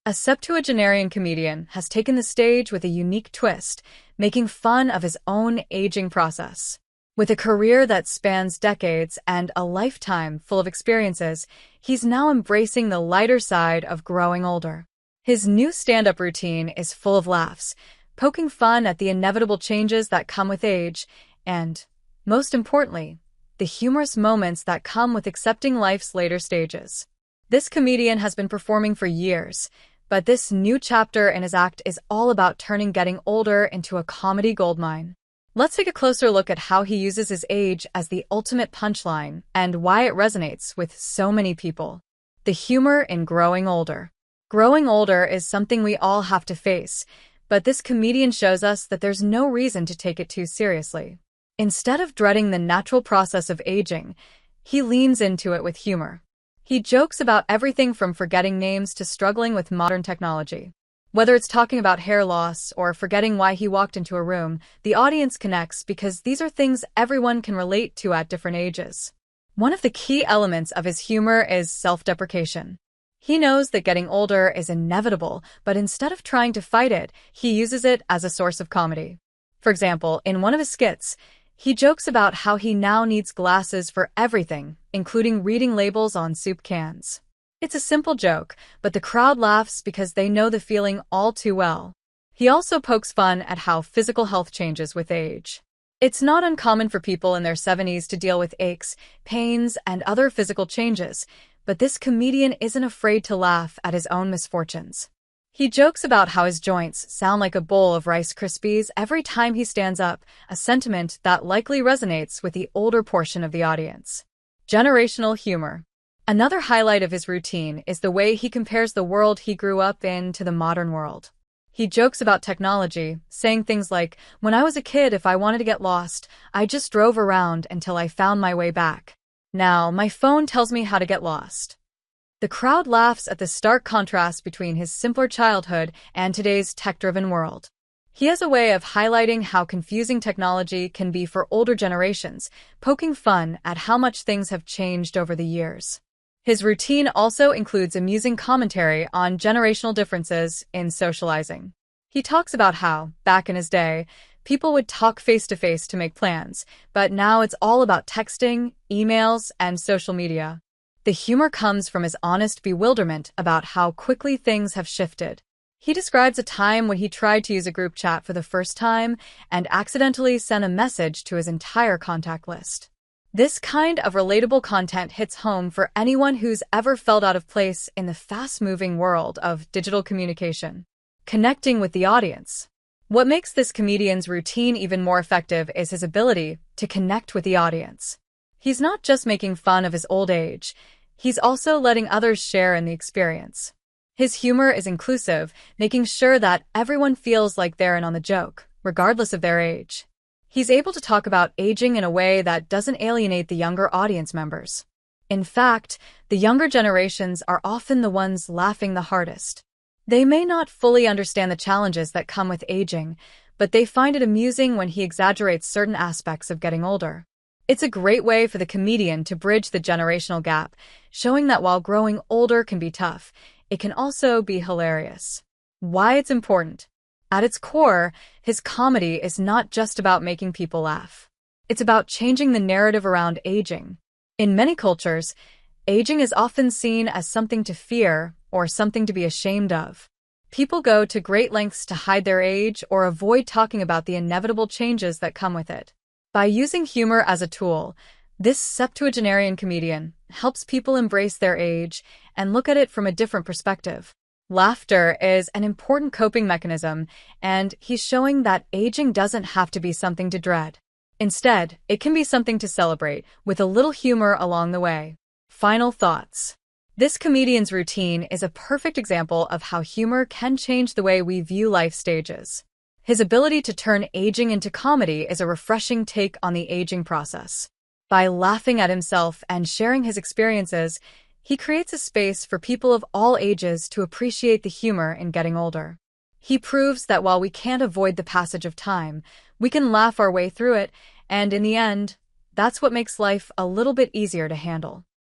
A septuagenarian comedian has taken the stage with a unique twist, making fun of his own aging process. With a career that spans decades and a lifetime full of experiences, he's now embracing the lighter side of growing older. His new stand-up routine is full of laughs, poking fun at the inevitable changes that come with age, and, most importantly, the humorous moments that come with accepting life's later stages. This comedian has been performing for years, but this new chapter in his act is all about turning getting older into a comedy goldmine. Let's take a closer look at how he uses his age as the ultimate punchline and why it resonates with so many people. The humor in growing older. Growing older is something we all have to face, but this comedian shows us that there's no reason to take it too seriously. Instead of dreading the natural process of aging, he leans into it with humor. He jokes about everything from forgetting names to struggling with modern technology. Whether it's talking about hair loss or forgetting why he walked into a room, the audience connects because these are things everyone can relate to at different ages. One of the key elements of his humor is self-deprecation. He knows that getting older is inevitable, but instead of trying to fight it, he uses it as a source of comedy. For example, in one of his skits, he jokes about how he now needs glasses for everything, including reading labels on soup cans. It's a simple joke, but the crowd laughs because they know the feeling all too well. He also pokes fun at how physical health changes with age. It's not uncommon for people in their 70s to deal with aches, pains, and other physical changes, but this comedian isn't afraid to laugh at his own misfortunes. He jokes about how his joints sound like a bowl of Rice Krispies every time he stands up, a sentiment that likely resonates with the older portion of the audience. Generational humor. Another highlight of his routine is the way he compares the world he grew up in to the modern world. He jokes about technology, saying things like, "When I was a kid, if I wanted to get lost, I just drove around until I found my way back. Now, my phone tells me how to get lost." The crowd laughs at the stark contrast between his simpler childhood and today's tech-driven world. He has a way of highlighting how confusing technology can be for older generations, poking fun at how much things have changed over the years. His routine also includes amusing commentary on generational differences in socializing. He talks about how, back in his day, people would talk face-to-face to make plans, but now it's all about texting, emails, and social media. The humor comes from his honest bewilderment about how quickly things have shifted. He describes a time when he tried to use a group chat for the first time and accidentally sent a message to his entire contact list. This kind of relatable content hits home for anyone who's ever felt out of place in the fast-moving world of digital communication. Connecting with the audience. What makes this comedian's routine even more effective is his ability to connect with the audience. He's not just making fun of his old age, he's also letting others share in the experience. His humor is inclusive, making sure that everyone feels like they're in on the joke, regardless of their age. He's able to talk about aging in a way that doesn't alienate the younger audience members. In fact, the younger generations are often the ones laughing the hardest. They may not fully understand the challenges that come with aging, but they find it amusing when he exaggerates certain aspects of getting older. It's a great way for the comedian to bridge the generational gap, showing that while growing older can be tough, it can also be hilarious. Why it's important. At its core, his comedy is not just about making people laugh. It's about changing the narrative around aging. In many cultures, aging is often seen as something to fear or something to be ashamed of. People go to great lengths to hide their age or avoid talking about the inevitable changes that come with it. By using humor as a tool, this septuagenarian comedian helps people embrace their age and look at it from a different perspective. Laughter is an important coping mechanism, and he's showing that aging doesn't have to be something to dread. Instead, it can be something to celebrate, with a little humor along the way. Final thoughts. This comedian's routine is a perfect example of how humor can change the way we view life stages. His ability to turn aging into comedy is a refreshing take on the aging process. By laughing at himself and sharing his experiences, he creates a space for people of all ages to appreciate the humor in getting older. He proves that while we can't avoid the passage of time, we can laugh our way through it, and in the end, that's what makes life a little bit easier to handle.